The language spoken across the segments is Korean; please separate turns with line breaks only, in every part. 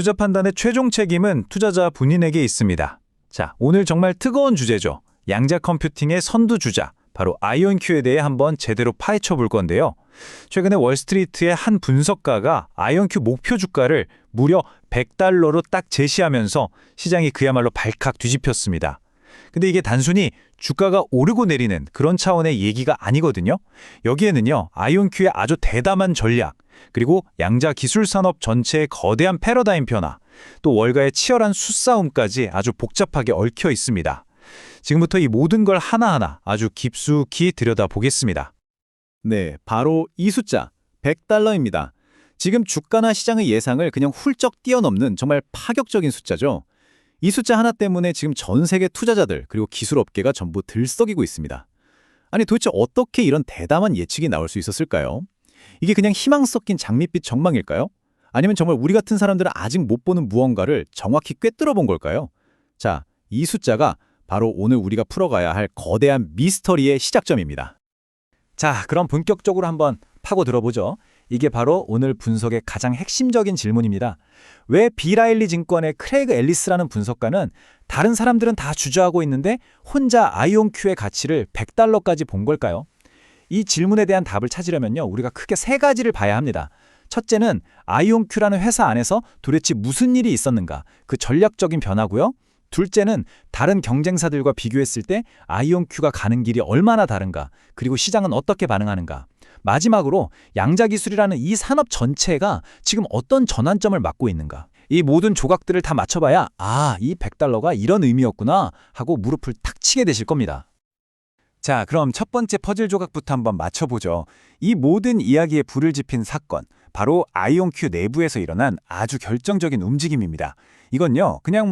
투자 판단의 최종 책임은 투자자 본인에게 있습니다. 자, 오늘 정말 뜨거운 주제죠. 양자 컴퓨팅의 선두주자, 바로 아이온큐에 대해 한번 제대로 파헤쳐 볼 건데요. 최근에 월스트리트의 한 분석가가 아이온큐 목표 주가를 무려 $100로 딱 제시하면서 시장이 그야말로 발칵 뒤집혔습니다. 근데 이게 단순히 주가가 오르고 내리는 그런 차원의 얘기가 아니거든요. 여기에는요, 아이온큐의 아주 대담한 전략, 그리고 양자 기술 산업 전체의 거대한 패러다임 변화, 또 월가의 치열한 수싸움까지 아주 복잡하게 얽혀 있습니다. 지금부터 이 모든 걸 하나하나 아주 깊숙이 들여다보겠습니다.
네, 바로 이 숫자, $100입니다. 지금 주가나 시장의 예상을 그냥 훌쩍 뛰어넘는 정말 파격적인 숫자죠. 이 숫자 하나 때문에 지금 전 세계 투자자들 그리고 기술업계가 전부 들썩이고 있습니다. 아니 도대체 어떻게 이런 대담한 예측이 나올 수 있었을까요? 이게 그냥 희망 섞인 장밋빛 전망일까요? 아니면 정말 우리 같은 사람들은 아직 못 보는 무언가를 정확히 꿰뚫어 본 걸까요? 자, 이 숫자가 바로 오늘 우리가 풀어가야 할 거대한 미스터리의 시작점입니다.
자, 그럼 본격적으로 한번 파고 들어보죠. 이게 바로 오늘 분석의 가장 핵심적인 질문입니다. 왜 비라일리 증권의 크레이그 앨리스라는 분석가는 다른 사람들은 다 주저하고 있는데 혼자 아이온큐의 가치를 $100까지 본 걸까요? 이 질문에 대한 답을 찾으려면요, 우리가 크게 세 가지를 봐야 합니다. 첫째는 아이온큐라는 회사 안에서 도대체 무슨 일이 있었는가, 그 전략적인 변화고요. 둘째는 다른 경쟁사들과 비교했을 때 아이온큐가 가는 길이 얼마나 다른가, 그리고 시장은 어떻게 반응하는가. 마지막으로 양자 기술이라는 이 산업 전체가 지금 어떤 전환점을 맞고 있는가. 이 모든 조각들을 다 맞춰봐야 이 $100가 이런 의미였구나 하고 무릎을 탁 치게 되실 겁니다. 자, 그럼 첫 번째 퍼즐 조각부터 한번 맞춰보죠. 이 모든 이야기에 불을 지핀 사건, 바로 아이온큐 내부에서 일어난 아주 결정적인 움직임입니다. 이건요, 그냥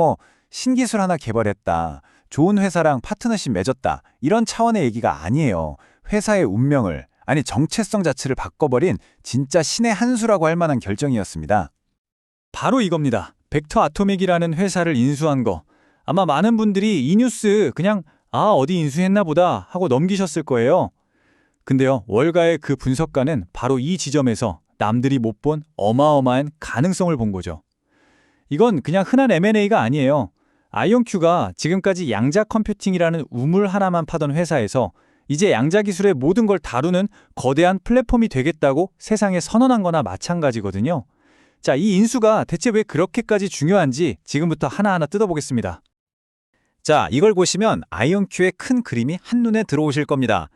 신기술 하나 개발했다, 좋은 회사랑 파트너십 맺었다, 이런 차원의 얘기가 아니에요. 회사의 운명을, 아니 정체성 자체를 바꿔버린 진짜 신의 한 수라고 할 만한 결정이었습니다. 바로 이겁니다. 벡터 아토믹이라는 회사를 인수한 거. 아마 많은 분들이 이 뉴스 그냥 어디 인수했나 보다 하고 넘기셨을 거예요. 근데요, 월가의 그 분석가는 바로 이 지점에서 남들이 못 본 어마어마한 가능성을 본 거죠. 이건 그냥 흔한 M&A가 아니에요. 아이온큐가 지금까지 양자 컴퓨팅이라는 우물 하나만 파던 회사에서 이제 양자 기술의 모든 걸 다루는 거대한 플랫폼이 되겠다고 세상에 선언한 거나 마찬가지거든요. 자, 이 인수가 대체 왜 그렇게까지 중요한지 지금부터 하나하나 뜯어보겠습니다. 자, 이걸 보시면 아이온큐의 큰 그림이 한눈에 들어오실 겁니다.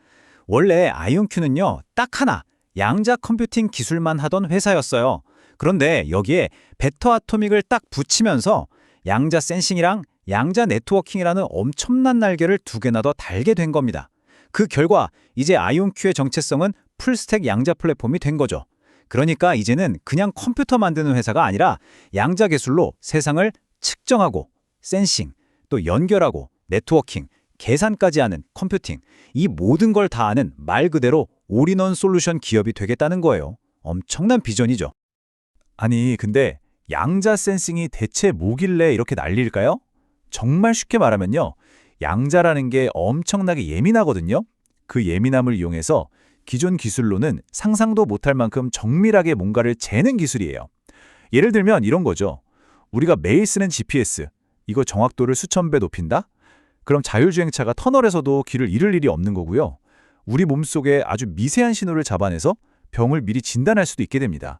원래 아이온큐는요, 딱 하나, 양자 컴퓨팅 기술만 하던 회사였어요. 그런데 여기에 벡터 아토믹을 딱 붙이면서 양자 센싱이랑 양자 네트워킹이라는 엄청난 날개를 두 개나 더 달게 된 겁니다. 그 결과 이제 아이온큐의 정체성은 풀스택 양자 플랫폼이 된 거죠. 그러니까 이제는 그냥 컴퓨터 만드는 회사가 아니라 양자 기술로 세상을 측정하고 센싱, 또 연결하고 네트워킹, 계산까지 하는 컴퓨팅, 이 모든 걸 다 하는 말 그대로 올인원 솔루션 기업이 되겠다는 거예요. 엄청난 비전이죠. 아니, 근데 양자 센싱이 대체 뭐길래 이렇게 난리일까요? 정말 쉽게 말하면요, 양자라는 게 엄청나게 예민하거든요. 그 예민함을 이용해서 기존 기술로는 상상도 못할 만큼 정밀하게 뭔가를 재는 기술이에요. 예를 들면 이런 거죠. 우리가 매일 쓰는 GPS, 이거 정확도를 수천 배 높인다? 그럼 자율주행차가 터널에서도 길을 잃을 일이 없는 거고요. 우리 몸속에 아주 미세한 신호를 잡아내서 병을 미리 진단할 수도 있게 됩니다.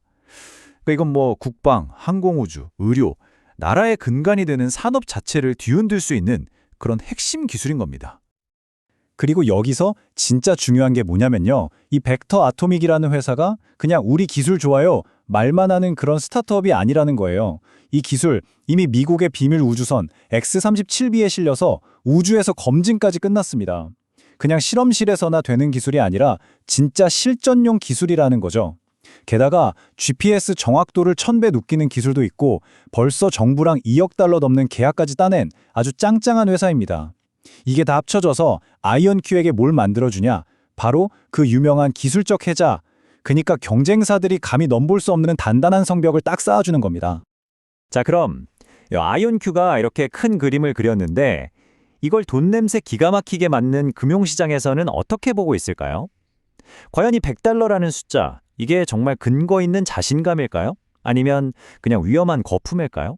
그러니까 이건 국방, 항공우주, 의료, 나라의 근간이 되는 산업 자체를 뒤흔들 수 있는 그런 핵심 기술인 겁니다. 그리고 여기서 진짜 중요한 게 뭐냐면요, 이 벡터 아토믹이라는 회사가 그냥 우리 기술 좋아요 말만 하는 그런 스타트업이 아니라는 거예요. 이 기술 이미 미국의 비밀 우주선 X-37B에 실려서 우주에서 검증까지 끝났습니다. 그냥 실험실에서나 되는 기술이 아니라 진짜 실전용 기술이라는 거죠. 게다가 GPS 정확도를 1000배 높이는 기술도 있고 벌써 정부랑 $2억 넘는 계약까지 따낸 아주 짱짱한 회사입니다. 이게 다 합쳐져서 아이온큐에게 뭘 만들어주냐? 바로 그 유명한 기술적 해자, 그러니까 경쟁사들이 감히 넘볼 수 없는 단단한 성벽을 딱 쌓아주는 겁니다. 자, 그럼 아이온큐가 이렇게 큰 그림을 그렸는데 이걸 돈 냄새 기가 막히게 맞는 금융시장에서는 어떻게 보고 있을까요? 과연 이 $100라는 숫자, 이게 정말 근거 있는 자신감일까요? 아니면 그냥 위험한 거품일까요?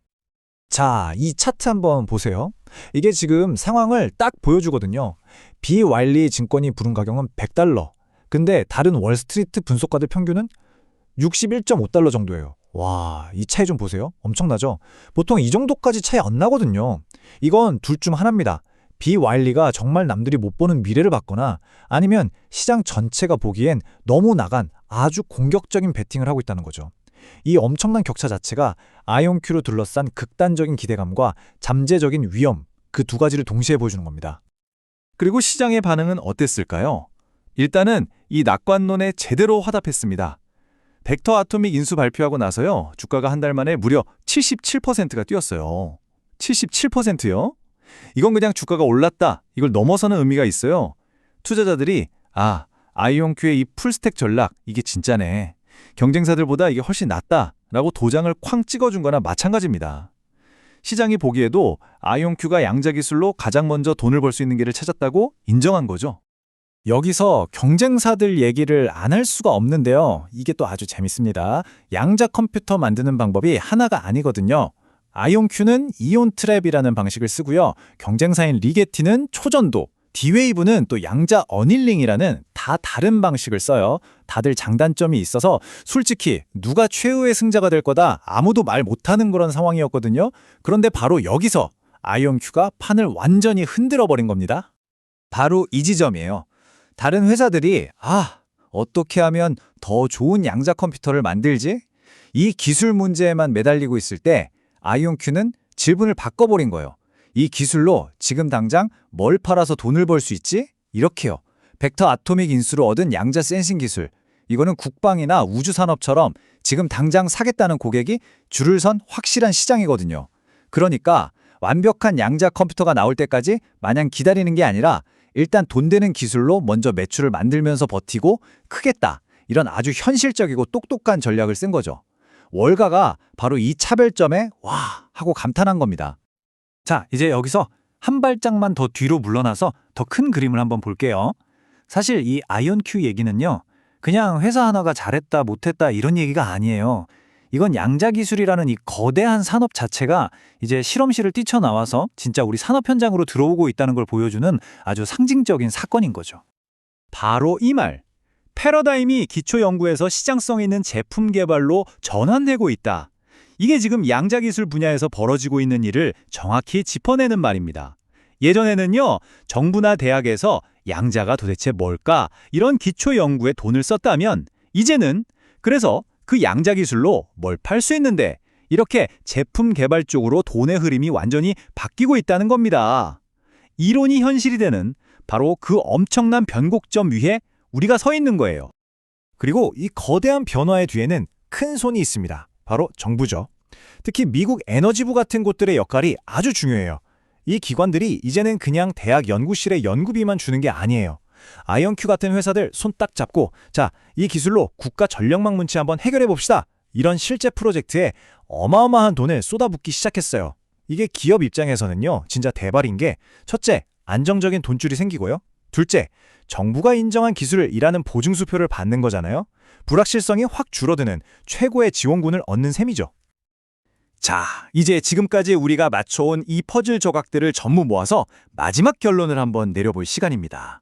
자, 이 차트 한번 보세요. 이게 지금 상황을 딱 보여주거든요. 비와일리 증권이 부른 가격은 $100. 근데 다른 월스트리트 분석가들 평균은 61.5달러 정도예요. 와, 이 차이 좀 보세요. 엄청나죠? 보통 이 정도까지 차이 안 나거든요. 이건 둘 중 하나입니다. 비와일리가 정말 남들이 못 보는 미래를 봤거나 아니면 시장 전체가 보기엔 너무 나간 아주 공격적인 베팅을 하고 있다는 거죠. 이 엄청난 격차 자체가 아이온큐로 둘러싼 극단적인 기대감과 잠재적인 위험, 그 두 가지를 동시에 보여주는 겁니다.
그리고 시장의 반응은 어땠을까요? 일단은 이 낙관론에 제대로 화답했습니다. 벡터 아토믹 인수 발표하고 나서요. 주가가 한 달 만에 무려 77%가 뛰었어요. 77%요? 이건 그냥 주가가 올랐다. 이걸 넘어서는 의미가 있어요. 투자자들이 아이온큐의 이 풀스택 전략 이게 진짜네. 경쟁사들보다 이게 훨씬 낫다. 라고 도장을 쾅 찍어준 거나 마찬가지입니다. 시장이 보기에도 아이온큐가 양자 기술로 가장 먼저 돈을 벌 수 있는 길을 찾았다고 인정한 거죠.
여기서 경쟁사들 얘기를 안 할 수가 없는데요. 이게 또 아주 재밌습니다. 양자 컴퓨터 만드는 방법이 하나가 아니거든요. 아이온큐는 이온 트랩이라는 방식을 쓰고요. 경쟁사인 리게티는 초전도, D-Wave는 또 양자 어닐링이라는 다 다른 방식을 써요. 다들 장단점이 있어서 솔직히 누가 최후의 승자가 될 거다 아무도 말 못하는 그런 상황이었거든요. 그런데 바로 여기서 아이온큐가 판을 완전히 흔들어 버린 겁니다. 바로 이 지점이에요. 다른 회사들이 어떻게 하면 더 좋은 양자 컴퓨터를 만들지? 이 기술 문제에만 매달리고 있을 때 아이온큐는 질문을 바꿔버린 거예요. 이 기술로 지금 당장 뭘 팔아서 돈을 벌 수 있지? 이렇게요. 벡터 아토믹 인수로 얻은 양자 센싱 기술. 이거는 국방이나 우주산업처럼 지금 당장 사겠다는 고객이 줄을 선 확실한 시장이거든요. 그러니까 완벽한 양자 컴퓨터가 나올 때까지 마냥 기다리는 게 아니라 일단 돈 되는 기술로 먼저 매출을 만들면서 버티고 크겠다. 이런 아주 현실적이고 똑똑한 전략을 쓴 거죠. 월가가 바로 이 차별점에 와 하고 감탄한 겁니다. 자, 이제 여기서 한 발짝만 더 뒤로 물러나서 더 큰 그림을 한번 볼게요. 사실 이 아이온큐 얘기는요. 그냥 회사 하나가 잘했다 못했다 이런 얘기가 아니에요. 이건 양자 기술이라는 이 거대한 산업 자체가 이제 실험실을 뛰쳐나와서 진짜 우리 산업 현장으로 들어오고 있다는 걸 보여주는 아주 상징적인 사건인 거죠. 바로 이 말. 패러다임이 기초 연구에서 시장성 있는 제품 개발로 전환되고 있다. 이게 지금 양자 기술 분야에서 벌어지고 있는 일을 정확히 짚어내는 말입니다. 예전에는요, 정부나 대학에서 양자가 도대체 뭘까? 이런 기초 연구에 돈을 썼다면 이제는 그래서 그 양자 기술로 뭘 팔 수 있는데 이렇게 제품 개발 쪽으로 돈의 흐름이 완전히 바뀌고 있다는 겁니다. 이론이 현실이 되는 바로 그 엄청난 변곡점 위에 우리가 서 있는 거예요. 그리고 이 거대한 변화의 뒤에는 큰 손이 있습니다. 바로 정부죠. 특히 미국 에너지부 같은 곳들의 역할이 아주 중요해요. 이 기관들이 이제는 그냥 대학 연구실에 연구비만 주는 게 아니에요. 아이온큐 같은 회사들 손 딱 잡고 자, 이 기술로 국가 전력망 문제 한번 해결해 봅시다. 이런 실제 프로젝트에 어마어마한 돈을 쏟아붓기 시작했어요. 이게 기업 입장에서는요, 진짜 대박인 게 첫째, 안정적인 돈줄이 생기고요. 둘째, 정부가 인정한 기술을 일하는 보증수표를 받는 거잖아요. 불확실성이 확 줄어드는 최고의 지원군을 얻는 셈이죠. 자, 이제 지금까지 우리가 맞춰온 이 퍼즐 조각들을 전부 모아서 마지막 결론을 한번 내려볼 시간입니다.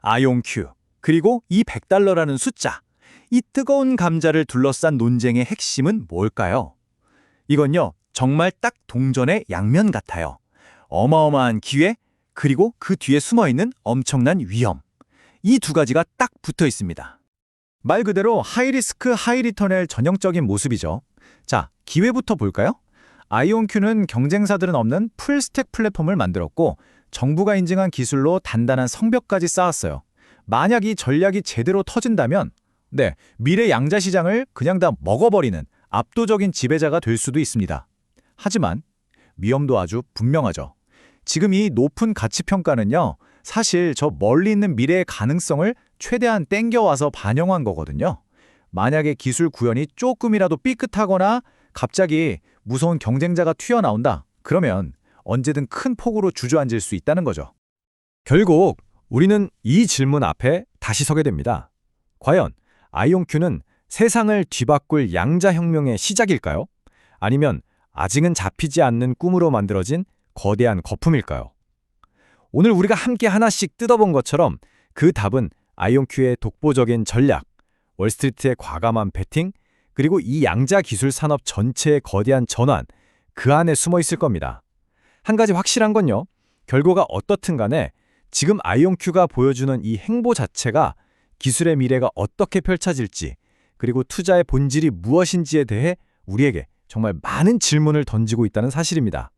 아이온큐, 그리고 이 $100라는 숫자. 이 뜨거운 감자를 둘러싼 논쟁의 핵심은 뭘까요? 이건요, 정말 딱 동전의 양면 같아요. 어마어마한 기회, 그리고 그 뒤에 숨어있는 엄청난 위험. 이 두 가지가 딱 붙어 있습니다. 말 그대로 하이리스크 하이리턴의 전형적인 모습이죠. 자, 기회부터 볼까요? 아이온큐는 경쟁사들은 없는 풀스택 플랫폼을 만들었고 정부가 인증한 기술로 단단한 성벽까지 쌓았어요. 만약 이 전략이 제대로 터진다면 미래 양자 시장을 그냥 다 먹어버리는 압도적인 지배자가 될 수도 있습니다. 하지만 위험도 아주 분명하죠. 지금 이 높은 가치 평가는요, 사실 저 멀리 있는 미래의 가능성을 최대한 땡겨와서 반영한 거거든요. 만약에 기술 구현이 조금이라도 삐끗하거나 갑자기 무서운 경쟁자가 튀어나온다. 그러면 언제든 큰 폭으로 주저앉을 수 있다는 거죠. 결국 우리는 이 질문 앞에 다시 서게 됩니다. 과연 아이온큐는 세상을 뒤바꿀 양자혁명의 시작일까요? 아니면 아직은 잡히지 않는 꿈으로 만들어진 거대한 거품일까요? 오늘 우리가 함께 하나씩 뜯어본 것처럼 그 답은 아이온큐의 독보적인 전략, 월스트리트의 과감한 베팅, 그리고 이 양자 기술 산업 전체의 거대한 전환, 그 안에 숨어 있을 겁니다. 한 가지 확실한 건요. 결과가 어떻든 간에 지금 아이온큐가 보여주는 이 행보 자체가 기술의 미래가 어떻게 펼쳐질지, 그리고 투자의 본질이 무엇인지에 대해 우리에게 정말 많은 질문을 던지고 있다는 사실입니다.